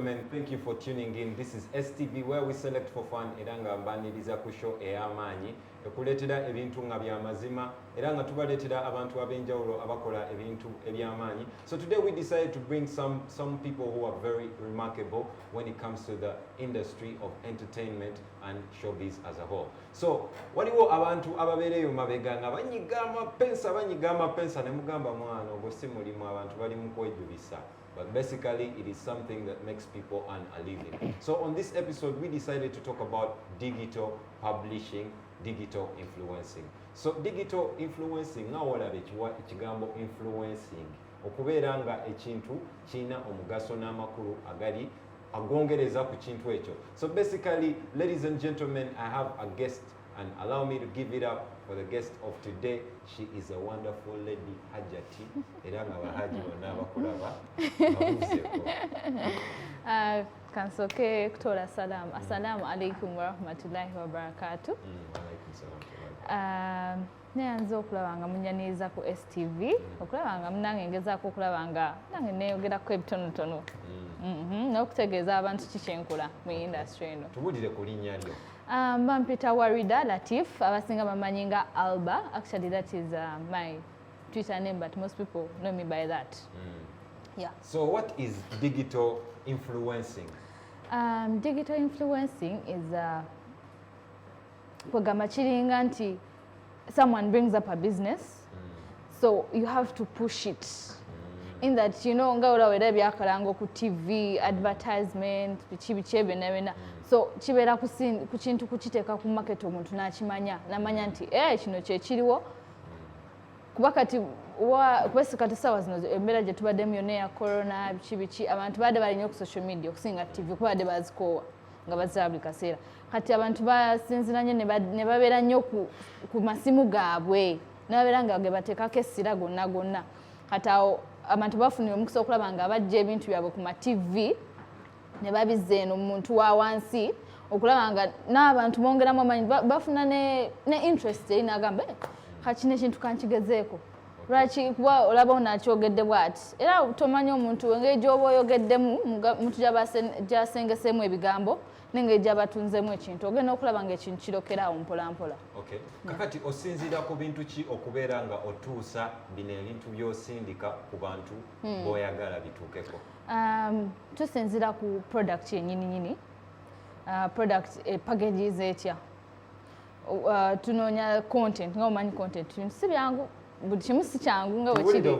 Gentlemen, thank you for tuning in. This is STV where we select for fun eranga mbaniriza ku show eyamanyi ekuletera ebintu nga byamazima eranga tubaletera abantu abenjawulo abakola ebintu ebyamanyi. So today we decided to bring some people who are very remarkable when it comes to the industry of entertainment and showbiz as a whole. So waliwo abantu ababereyo mabega nga banyiga amapensa ne mugamba mwana ogwo si mulimu abantu bali mu kwejulisa. But basically, it is something that makes people earn a living. So on this episode, we decided to talk about digital publishing, digital influencing. So digital influencing, nga walabe ekigambo influencing. Okubeera nga ekintu kina omugaso n'amakulu agali agongereza ku kintu ekyo. So basically, ladies and gentlemen, I have a guest and allow me to give it up for the guest of today. She is a wonderful lady, Hajati. Eranga bahaji bonna bakulaba babuzeko. Kansoke kutola salam. Assalamu alaikum wa rahmatullahi wa barakatuh. Wa alaikum salam. Neyanza okulabanga munyaniriza ku STV. Okulabanga munange ngezaako okulabanga nange neeyogerako ebitonotono. N'okutegeeza abantu kikyenkula mu industry eno. Tubulire ku linnya lyo. Bampita Warida Latif, abasinga bamanyi nga Alba. Actually, that is my Twitter name, but most people know me by that. Yeah. So what is digital influencing? Digital influencing is kwagamba kiringa nti someone brings up a business, so you have to push it. In that, you know, nga olawera byakalango ku TV, advertisement, bichi ebyo. So kibeera ku kintu kukiteeka ku market omuntu n'akimanya n'amanya nti kino kye kiriwo kuba kati kati ssaawa zino embeera gye tubaddemu yonna eya corona biki abantu badde balina ku social media okusinga TV kuba badde bazikoowa nga bazira buli kaseera kati abantu basinzira nnyo ne babeera nnyo ku masimu gaabwe ne babeera nga ge bateekako essira gonna kati awo abantu bafunira omukisa okulaba nga bajja ebintu byabwe ku ma TV ne babizza eno muntu wa wansi okulaba nga n'abantu bongeramu amanyi bafuna ne interest n'agamba kakino ekintu kankigezeeko lwaki kuba olaba onakyogedde bw'ati era tomanyi omuntu engeri gy'oba oyogeddemu muntu gy'asengeseemu ebigambo n'engeri gy'abatunzemu ekintu ogenda okulaba nga ekintu kirokeraawo mpolampola. Okay. Kakati osinziira ku bintu ki okubeera nga otuusa bino ebintu by'osindika ku bantu b'oyagala bituukeko? Tusinziira ku product yennyini product packages etya tunoonya content nga omanyi content si byangu buli kimu si kyangu nga bwekiri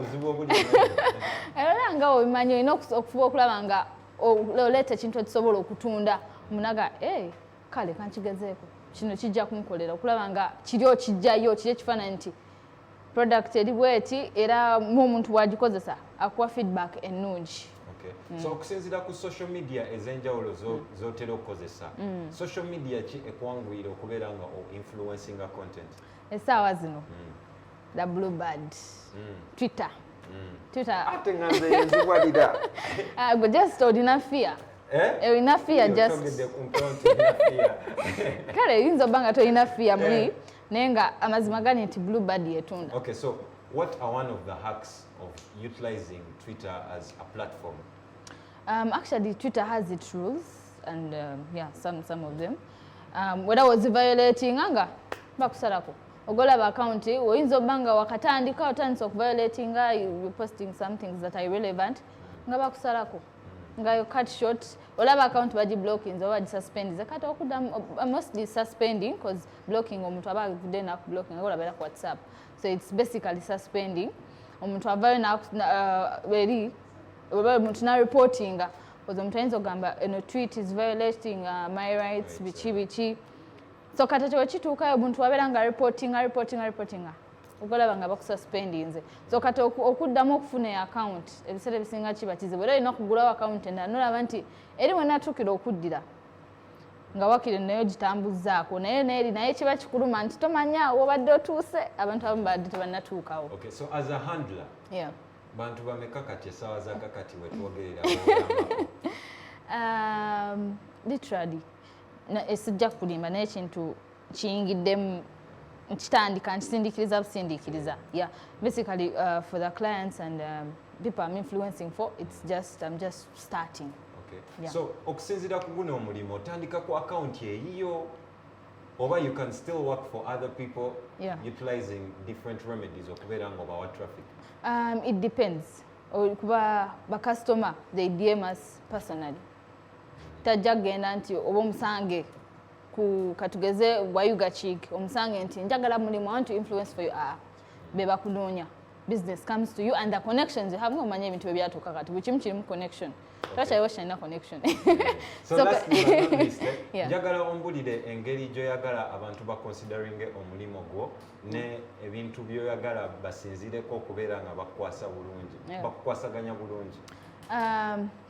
era nga obimanyi olina okufuba okulaba nga oleeta ekintu ekisobola okutunda munaga kale kankigezeeko kino kijja kunkolera okulaba nga kiri okijjayo kiri ekifaananyi nti product eri bweti era mu omuntu bwagikozesa akuwa feedback ennungi. So okusinziira ku social media ez'enjawulo z'otera okukozesa social media ki ekwanguire okubeera nga influencinga content? Essaawa zino the Bluebird, Twitter. Ate nga nze yenzibwalira just olina fear olina fear just kale yinza obba nga tolina fear muli naye nga amazima gani nti Bluebird yetunda. Okay, so what are one of the hacks of utilizing Twitter as a platform? Actually, Twitter has its rules, and some of them. When I was violating, anga bakusalako. Ogolaba account oyinza obba nga wakatandika otandise violating you're posting some things that are irrelevant nga bakusalako nga you cut short olaba account baji blocking oba baji suspend zakati okuda mostly suspending because blocking omuntu aba avudde na blocking olaba ku WhatsApp, so it's basically suspending omuntu avayo na very omuntu na reporting because omuntu ayinza ogamba eno tweet is violating my rights bichi. So kati ekyo kituukayo omuntu wabeera nga reporting ogolaba nga bakususpending nze. So kati okuddamu okufuna account ebiseera ebisinga kiba kizibu era olina okugulawo account endala nolaba nti eri wenatuukira okuddira nga wakire nayo gitambuzaako naye kiba kikuluma nti tomanya wobadde otuuse abantu abamu badde tebannatuukawo. Okay, so as a handler bantu bameka kati essaawa za kakati wetwogerera literally esijja kulimba naye ekintu kiyingiddemu nkitandika nkisindiikiriza busindiikiriza. Basically for the clients and people I'm influencing for, it's just I'm just starting. Okay. Yeah. So okusinzira ku guno omulimu otandika ku account eyiyo oba you can still work for other people utilizing different remedies okubeera nga obawa traffic? It depends. Kuba ba customer they DM us personally. Tajja kugenda nti oba omusange ku katugeze Wayuga Chick omusange nti njagala mulimu, I want to influence for you. Beba kunoonya. Business comes to you and the connections you have no manya ebintu ebyatuuka kati buli kimu kirimu connection. Twakyaliwo kyalina connection. So last but not least, yeah. njagala ombulire engeri gy'oyagala abantu baconsideringe omulimu gwo ne ebintu by'oyagala basinzireko okubeera nga bakukwasa bulungi, bakukwasaganya bulungi.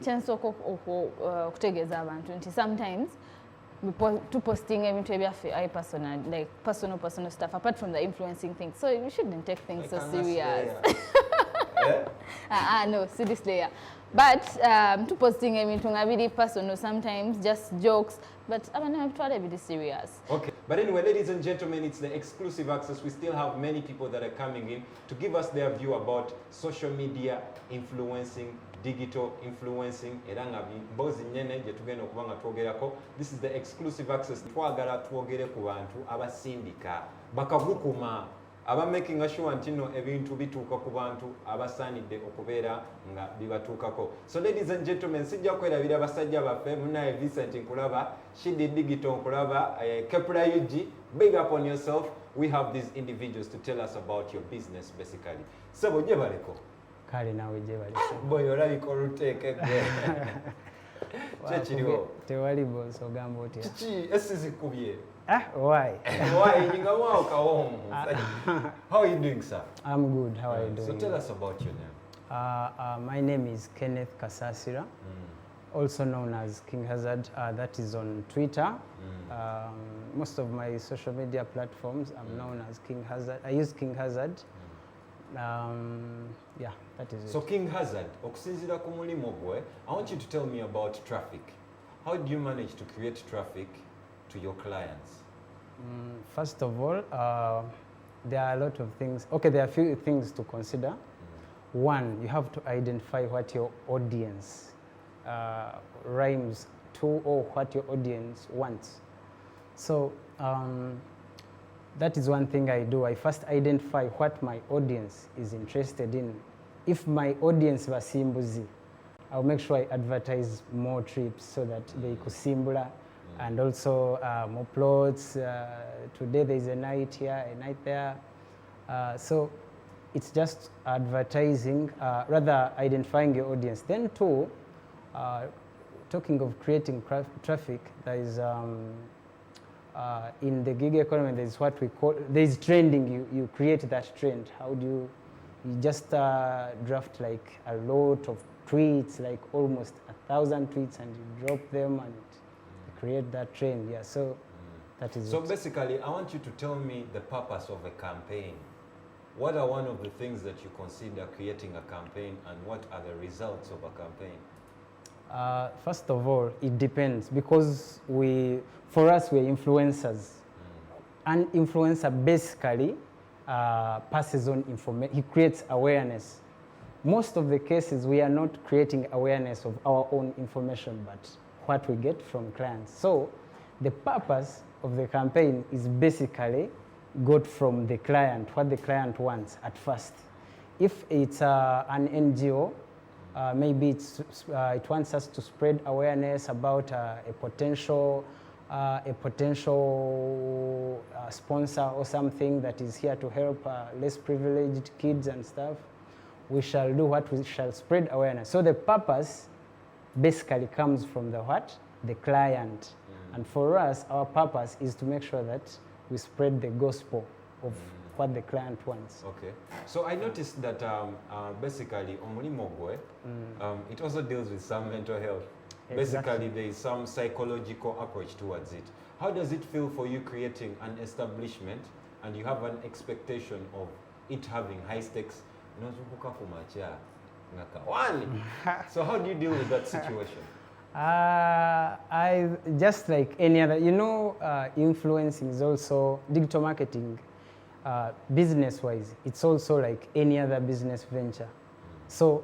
Kyensooka okutegeeza abantu nti sometimes posting ebintu ebyaffe personal, like personal stuff apart from the influencing things, so you shouldn't take things so serious. No, serious layer. But posting ebintu nga biri personal, sometimes just jokes, but abantu abitwala biri serious. Okay, but anyway, ladies and gentlemen, it's the exclusive access. We still have many people that are coming in to give us their view about social media influencing, digital influencing, era nga mbozi nyene gye tugenda okuba nga twogerako. This is the exclusive access. Twagala twogere ku bantu abasindika bakagukuma aba making sure nti no ebintu bituuka ku bantu abasaanidde okubeera nga bibatuukako. So ladies and gentlemen, sijja kwerabira abasajja baffe munaye Vincent nkulaba, Shidi Digital nkulaba, Kepra UG, big up on yourself. We have these individuals to tell us about your business basically. Sebo gye baleko kale nawe gye bali boy olabika oluteeke gwe kyekiriwo tewali bosi ogamba otya kiki esizikubye why yinga wao kawomu. How are you doing, sir? I'm good. How are you doing? So tell us about your name. My name is Kenneth Kasasira, also known as King Hazard. That is on Twitter. Most of my social media platforms I'm known as King Hazard. I use King Hazard. Yeah, that is it. So King Hazard, okusinzira ku mulimu gwe, I want you to tell me about traffic. How do you manage to create traffic to your clients? First of all, there are a lot of things. Okay, there are a few things to consider. One, you have to identify what your audience rhymes to or what your audience wants. So that is one thing I do. I first identify what my audience is interested in. If my audience basimbuzi, I'll make sure I advertise more trips so that they kusimbula and also more plots. Today there's a night here, a night there. So it's just advertising, rather identifying your audience. Then two, talking of creating traffic, there is in the gig economy, there's what we call, there's trending. You create that trend. How do you just draft like a lot of tweets, like almost 1,000 tweets, and you drop them and create that trend. Yeah, so that is so it. Basically, I want you to tell me the purpose of a campaign. What are one of the things that you consider creating a campaign, and what are the results of a campaign? First of all, it depends, because for us, we're influencers. An influencer basically passes on information. He creates awareness. Most of the cases, we are not creating awareness of our own information, but what we get from clients. So the purpose of the campaign is basically got from the client, what the client wants at first. If it's an NGO, maybe it wants us to spread awareness about a potential sponsor or something that is here to help less privileged kids and stuff. We shall do what we shall spread awareness. So the purpose basically comes from the what? The client. And for us, our purpose is to make sure that we spread the gospel of what the client wants. Okay. So I noticed that basically, omulimo gwe, it also deals with some mental health. Exactly. Basically, there is some psychological approach towards it. How does it feel for you creating an establishment and you have an expectation of it having high stakes? So how do you deal with that situation? I just like any other, influencing is also digital marketing, business-wise. It's also like any other business venture. So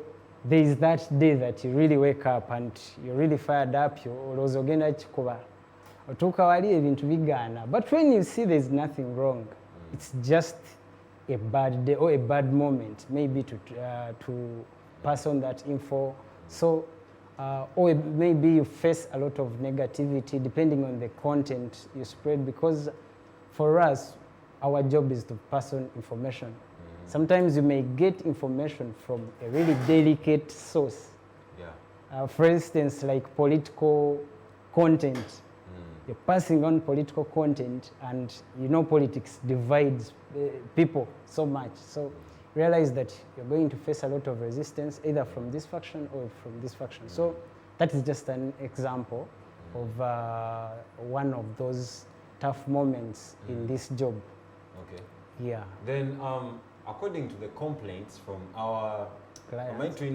there is that day that you really wake up and you're really fired up, olowooza ogenda kikuba, otuuka wali ebintu bigaana. But when you see there's nothing wrong, it's just a bad day or a bad moment, maybe to pass on that info. So, or maybe you face a lot of negativity depending on the content you spread, because for us, our job is to pass on information. Sometimes you may get information from a really delicate source. Yeah. For instance, like political content. You're passing on political content, and you know politics divides people so much. So realize that you're going to face a lot of resistance, either from this faction or from this faction. So that is just an example of one of those tough moments in this job. Okay. Yeah. Then, according to the complaints from our clients, we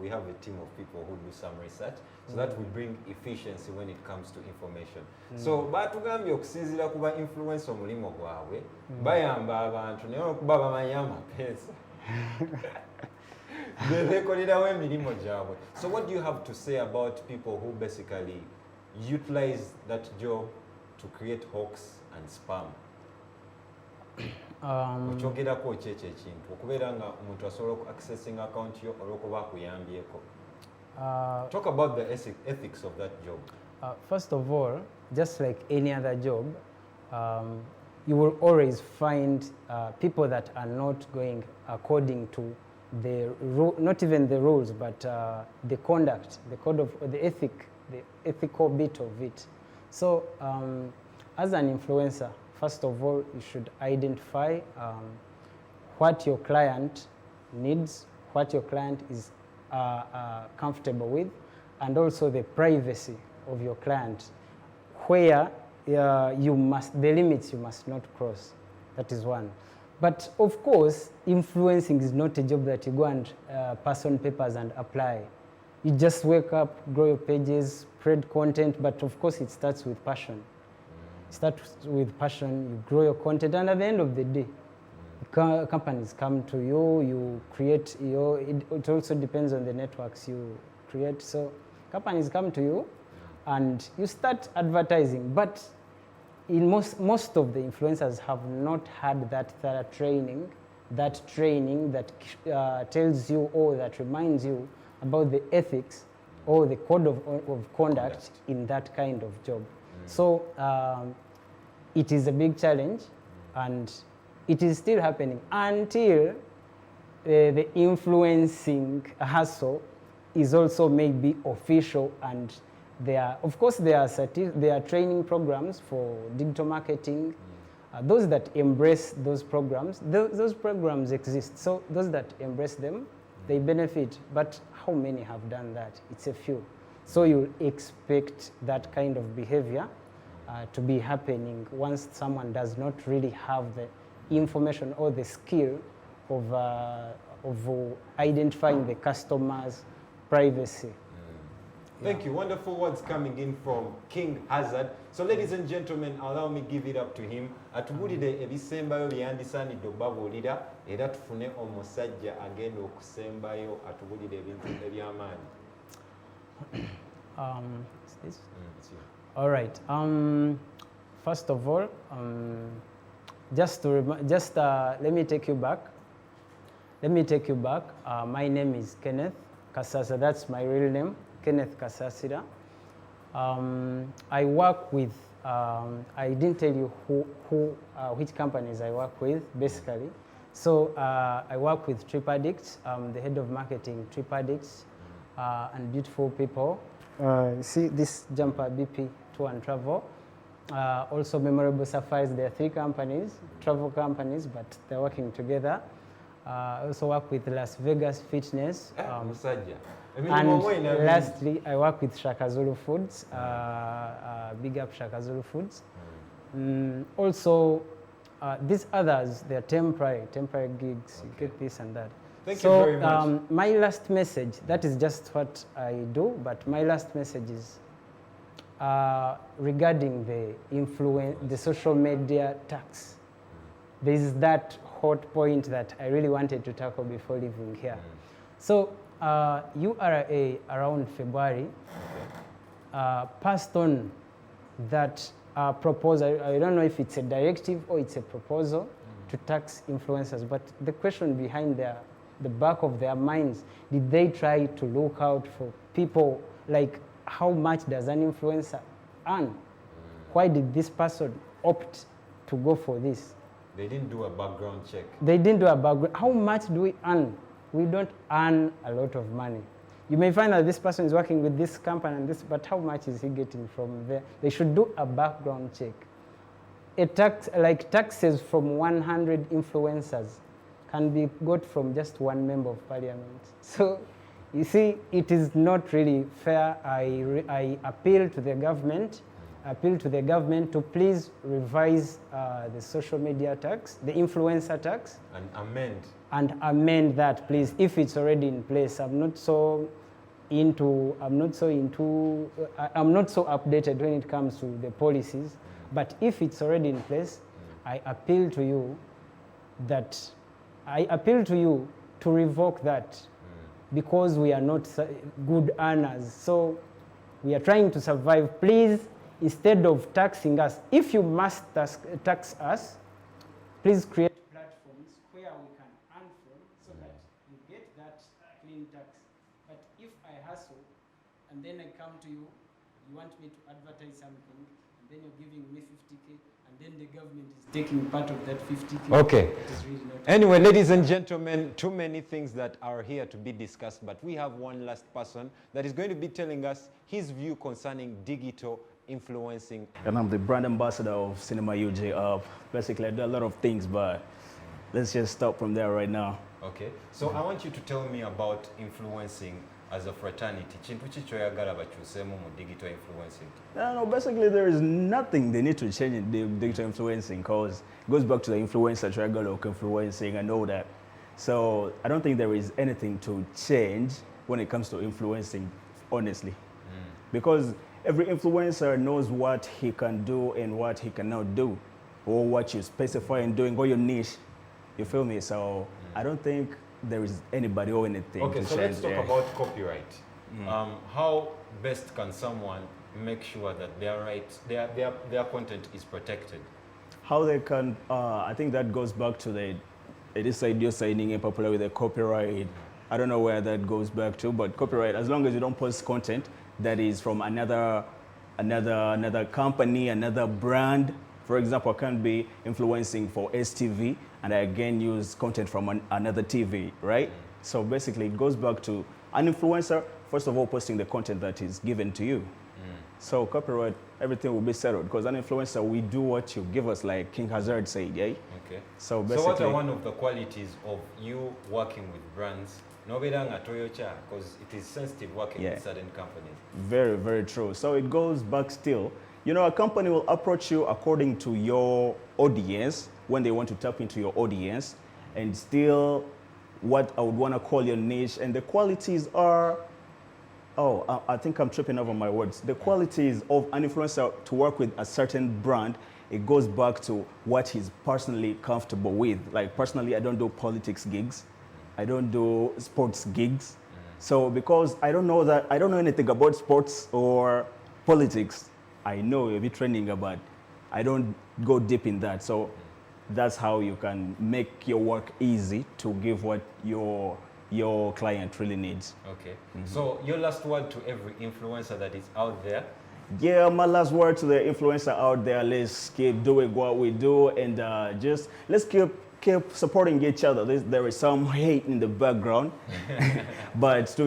have a team of people who do some research, so that will bring efficiency when it comes to information. So batugambye okusinziira kuba influence omulimo gwabwe bayamba abantu naye okuba bamanyi amapeesa bekolerawo emirimu gyabwe. So what do you have to say about people who basically utilize that job to create hoax and spam? Okyogerako ki ekyo ekintu okubeera nga omuntu asobola oku accessing account yo olw'okuba akuyambyeko? Talk about the ethics of that job. First of all, just like any other job, you will always find people that are not going according to the not even the rules, but the conduct, the code of the ethical bit of it. So, as an influencer, first of all, you should identify what your client needs, what your client is comfortable with, and also the privacy of your client, where you must, the limits you must not cross. That is one. But of course, influencing is not a job that you go and pass on papers and apply. You just wake up, grow your pages, spread content, but of course it starts with passion. Start with passion, you grow your content, and at the end of the day, companies come to you, you create your, it also depends on the networks you create. So companies come to you and you start advertising, but in most of the influencers have not had that thorough training that tells you or that reminds you about the ethics or the code of conduct in that kind of job. So it is a big challenge, and it is still happening until the influencing hustle is also maybe official, and of course there are training programs for digital marketing. Those that embrace those programs, those programs exist. So those that embrace them, they benefit. But how many have done that? It's a few. So you expect that kind of behavior to be happening once someone does not really have the information or the skill of identifying the customer's privacy. Thank you. Wonderful words coming in from King Hazard. So ladies and gentlemen, allow me give it up to him. Atubulide ebisembayo byandisaanidde okubabuulira era tufune omusajja agenda okusembayo atubulire ebintu eby'amaanyi. Is this? It's you. All right. First of all, let me take you back. My name is Kenneth Kasasa. That's my real name, Kenneth Kasasira. I work with, I didn't tell you which companies I work with, basically. So I work with Trip Addicts. I'm the head of marketing, Trip Addicts, and beautiful people. See this jumper, BP Tour and Travel. Also Memorable Sapphires. There are 3 companies, travel companies, but they're working together. I also work with Las Vegas Fitness. And lastly, I work with Shaka Zulu Foods. Big up Shaka Zulu Foods. Also, these others, they're temporary gigs. Okay. You get this and that. Thank you very much. My last message, that is just what I do, but my last message is regarding the social media tax. There is that hot point that I really wanted to tackle before leaving here. So URA around February passed on that proposal. I don't know if it's a directive or it's a proposal to tax influencers, but the question behind the back of their minds, did they try to look out for people, like how much does an influencer earn? Why did this person opt to go for this? They didn't do a background check. They didn't do a background. How much do we earn? We don't earn a lot of money. You may find that this person is working with this company and this, but how much is he getting from there? They should do a background check. A tax, like taxes from 100 influencers can be got from just one member of parliament. So you see, it is not really fair. I appeal to the government to please revise the social media tax, the influencer tax. And amend that, please, if it's already in place. I'm not so updated when it comes to the policies, but if it's already in place, I appeal to you to revoke that, because we are not good earners. So we are trying to survive. Please, instead of taxing us, if you must tax us, please create platforms where we can earn from, so that you get that clean tax. But if I hustle and then I come to you, you want me to advertise something, and then you're giving me 50K, and then the government is taking part of that 50K. Okay. It is really not Anyway, ladies and gentlemen, too many things that are here to be discussed, but we have one last person that is going to be telling us his view concerning digital influencing. And I'm the brand ambassador of Cinema UJ. Basically, I do a lot of things, but let's just stop from there right now. Okay. So I want you to tell me about influencing as a fraternity. Chintu chi choyagala bakyusemu mu digital influencing. No, basically there is nothing they need to change in the digital influencing, because it goes back to the influencer triangle of influencing and all that. So I don't think there is anything to change when it comes to influencing, honestly. Because every influencer knows what he can do and what he cannot do, or what you specify in doing, or your niche. You feel me? So I don't think there is anybody or anything Okay, to so change let's talk there. about copyright. How best can someone make sure that their rights, their content is protected? How they can, I think that goes back to this idea signing in popular with the copyright. I don't know where that goes back to, but copyright, as long as you don't post content that is from another company, another brand. For example, I can't be influencing for STV and I again use content from another TV, right? So basically it goes back to an influencer, first of all, posting the content that is given to you. So copyright, everything will be settled, because an influencer, we do what you give us, like King Hazard said, yeah? Okay. So basically, so what are one of the qualities of you working with brands? Because it is sensitive working with certain companies. Very, very true. So it goes back still. You know, a company will approach you according to your audience, when they want to tap into your audience, and still what I would want to call your niche. And the qualities are, I think I'm tripping over my words. The qualities of an influencer to work with a certain brand, it goes back to what he's personally comfortable with. Like personally, I don't do politics gigs. I don't do sports gigs. So because I don't know anything about sports or politics, I know a bit trending about, I don't go deep in that. So that's how you can make your work easy to give what your client really needs. Okay. So your last word to every influencer that is out there? Yeah, my last word to the influencer out there, let's keep doing what we do, and just let's keep supporting each other. There is some hate in the background, but to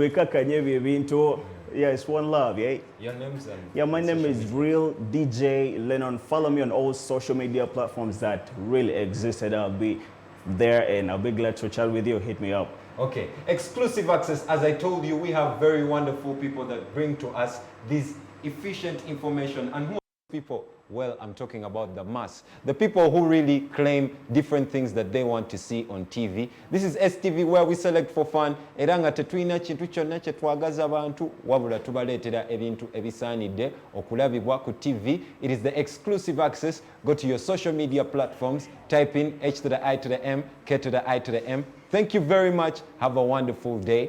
yeah, it's one love, yeah. Your names and yeah, my name is Real DJ Lennon. Follow me on all social media platforms that really existed. I'll be there, and I'll be glad to chat with you. Hit me up. Okay, exclusive access. As I told you, we have very wonderful people that bring to us this efficient information, and most people Well, I'm talking about the mass. The people who really claim different things that they want to see on TV. This is STV where we select for fun. Era nga tetulina kintu kyonna kye twagaza abantu wabula tubaleetera ebintu ebisaanidde okulabibwa ku TV. It is the exclusive access. Go to your social media platforms, type in H to the I to the M, K to the I to the M. Thank you very much. Have a wonderful day.